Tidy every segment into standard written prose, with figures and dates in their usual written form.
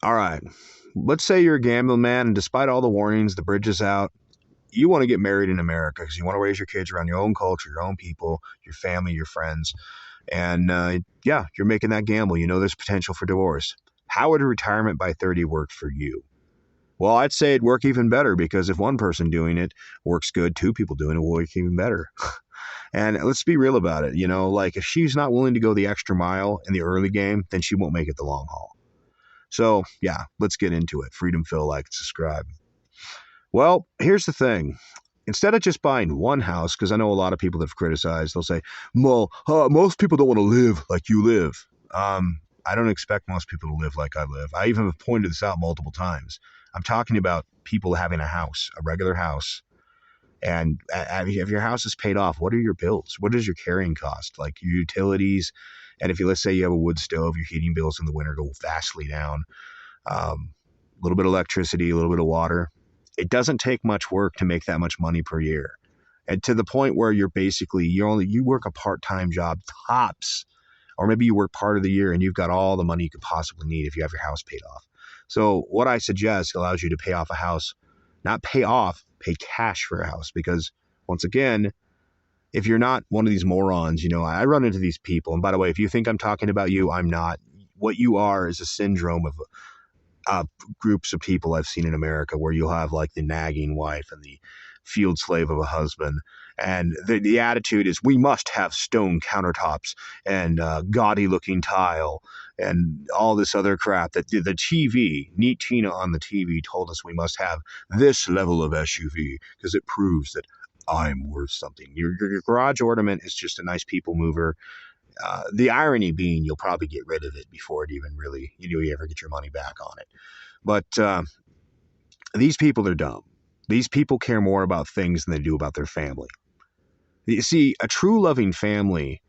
All right. Let's say you're a gambling man, and despite all the warnings, the bridge is out. You want to get married in America because you want to raise your kids around your own culture, your own people, your family, your friends. And yeah, you're making that gamble. You know there's potential for divorce. How would a retirement by 30 work for you? Well, I'd say it'd work even better because if one person doing it works good, two people doing it will work even better. And let's be real about it. Like if she's not willing to go the extra mile in the early game, then she won't make it the long haul. So, yeah, let's get into it. Freedom Phil, like, subscribe. Well, here's the thing. Instead of just buying one house, because I know a lot of people that have criticized, they'll say, well, most people don't want to live like you live. I don't expect most people to live like I live. I even have pointed this out multiple times. I'm talking about people having a house, a regular house. And if your house is paid off, what are your bills? What is your carrying cost? Like your utilities. And if you, let's say you have a wood stove, your heating bills in the winter go vastly down. A little bit of electricity, a little bit of water. It doesn't take much work to make that much money per year. And to the point where you work a part-time job tops, or maybe you work part of the year and you've got all the money you could possibly need if you have your house paid off. So what I suggest allows you to pay off a house, not pay off, pay cash for a house. Because once again, if you're not one of these morons, I run into these people. And by the way, if you think I'm talking about you, I'm not. What you are is a syndrome of uh, groups of people I've seen in America where you'll have like the nagging wife and the field slave of a husband. And the attitude is we must have stone countertops and gaudy looking tile and all this other crap that the TV, Neat Tina on the TV told us we must have this level of SUV because it proves that I'm worth something. Your garage ornament is just a nice people mover. The irony being you'll probably get rid of it before it even really, you ever get your money back on it. But these people are dumb. These people care more about things than they do about their family. You see, a true loving family,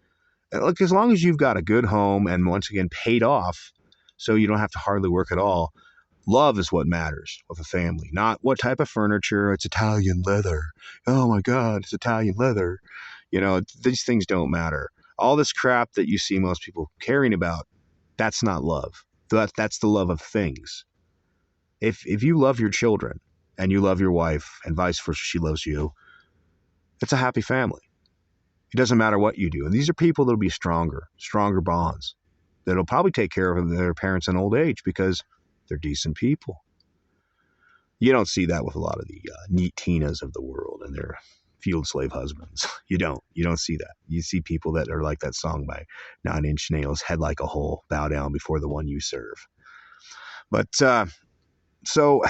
look, as long as you've got a good home and once again paid off, so you don't have to hardly work at all, love is what matters with a family, not what type of furniture. It's Italian leather. Oh my God, it's Italian leather. These things don't matter. All this crap that you see most people caring about, that's not love. That's the love of things. If you love your children and you love your wife and vice versa, she loves you, it's a happy family. It doesn't matter what you do. And these are people that'll be stronger bonds that'll probably take care of their parents in old age because they're decent people. You don't see that with a lot of the neat Tinas of the world and their field slave husbands. You don't. You don't see that. You see people that are like that song by Nine Inch Nails, head like a hole, bow down before the one you serve. But so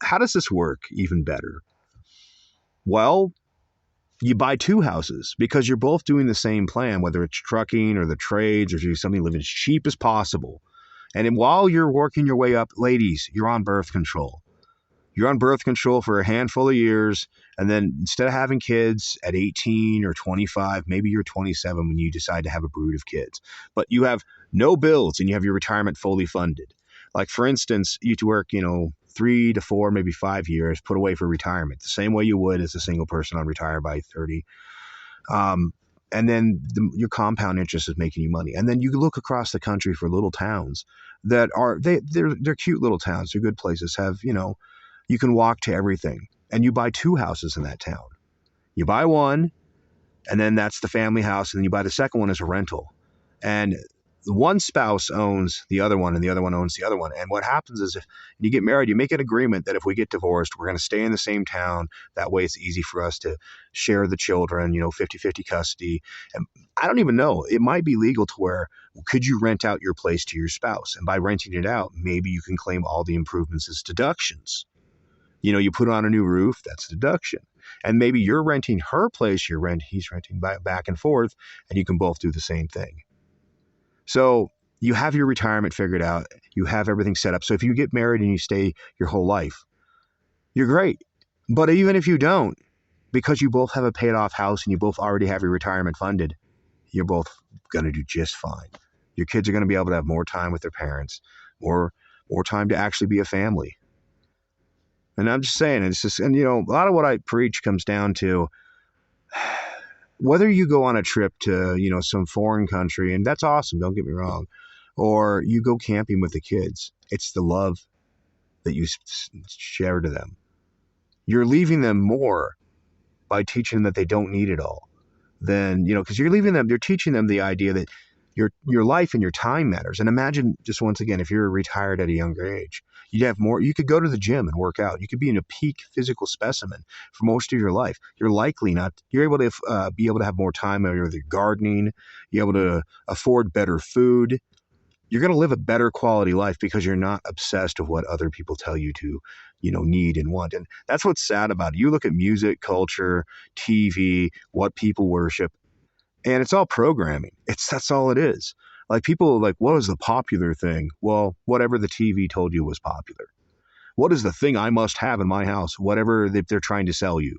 how does this work even better? Well, you buy two houses because you're both doing the same plan, whether it's trucking or the trades or do something living as cheap as possible. And then while you're working your way up, ladies, you're on birth control. You're on birth control for a handful of years. And then instead of having kids at 18 or 25, maybe you're 27 when you decide to have a brood of kids. But you have no bills and you have your retirement fully funded. Like, for instance, you to work, 3 to 4, maybe 5 years, put away for retirement, the same way you would as a single person on retire by 30. And then your compound interest is making you money. And then you look across the country for little towns that are, they're cute little towns. They're good places. You can walk to everything. And you buy two houses in that town. You buy one, and then that's the family house. And then you buy the second one as a rental. And one spouse owns the other one and the other one owns the other one. And what happens is if you get married, you make an agreement that if we get divorced, we're going to stay in the same town. That way it's easy for us to share the children, 50-50 custody. And I don't even know. It might be legal to where could you rent out your place to your spouse? And by renting it out, maybe you can claim all the improvements as deductions. You put on a new roof, that's a deduction. And maybe you're renting her place, he's renting back and forth, and you can both do the same thing. So you have your retirement figured out. You have everything set up. So if you get married and you stay your whole life, you're great. But even if you don't, because you both have a paid off house and you both already have your retirement funded, you're both going to do just fine. Your kids are going to be able to have more time with their parents, more time to actually be a family. And I'm just saying, a lot of what I preach comes down to whether you go on a trip to, some foreign country, and that's awesome, don't get me wrong, or you go camping with the kids. It's the love that you share to them. You're leaving them more by teaching them that they don't need it all. Then, because you're teaching them the idea that your life and your time matters. And imagine, just once again, if you're retired at a younger age, you'd have more. You could go to the gym and work out. You could be in a peak physical specimen for most of your life. You're likely not. You're able to be able to have more time with your gardening. You're able to afford better food. You're going to live a better quality life because you're not obsessed with what other people tell you to, need and want. And that's what's sad about it. You look at music, culture, TV, what people worship, and it's all programming. That's all it is. Like, people like, what is the popular thing? Well, whatever the TV told you was popular. What is the thing I must have in my house? Whatever they're trying to sell you.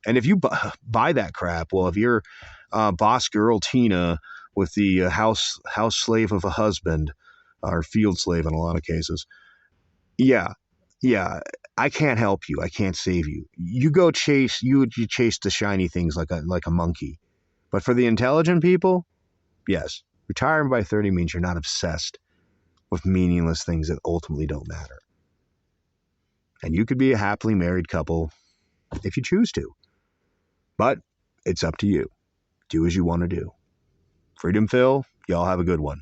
And if you buy that crap, well, if you're boss girl Tina with the house slave of a husband, or field slave in a lot of cases, yeah, yeah, I can't help you. I can't save you. You go chase the shiny things like a monkey. But for the intelligent people, yes, retiring by 30 means you're not obsessed with meaningless things that ultimately don't matter. And you could be a happily married couple if you choose to. But it's up to you. Do as you want to do. Freedom Phil, y'all have a good one.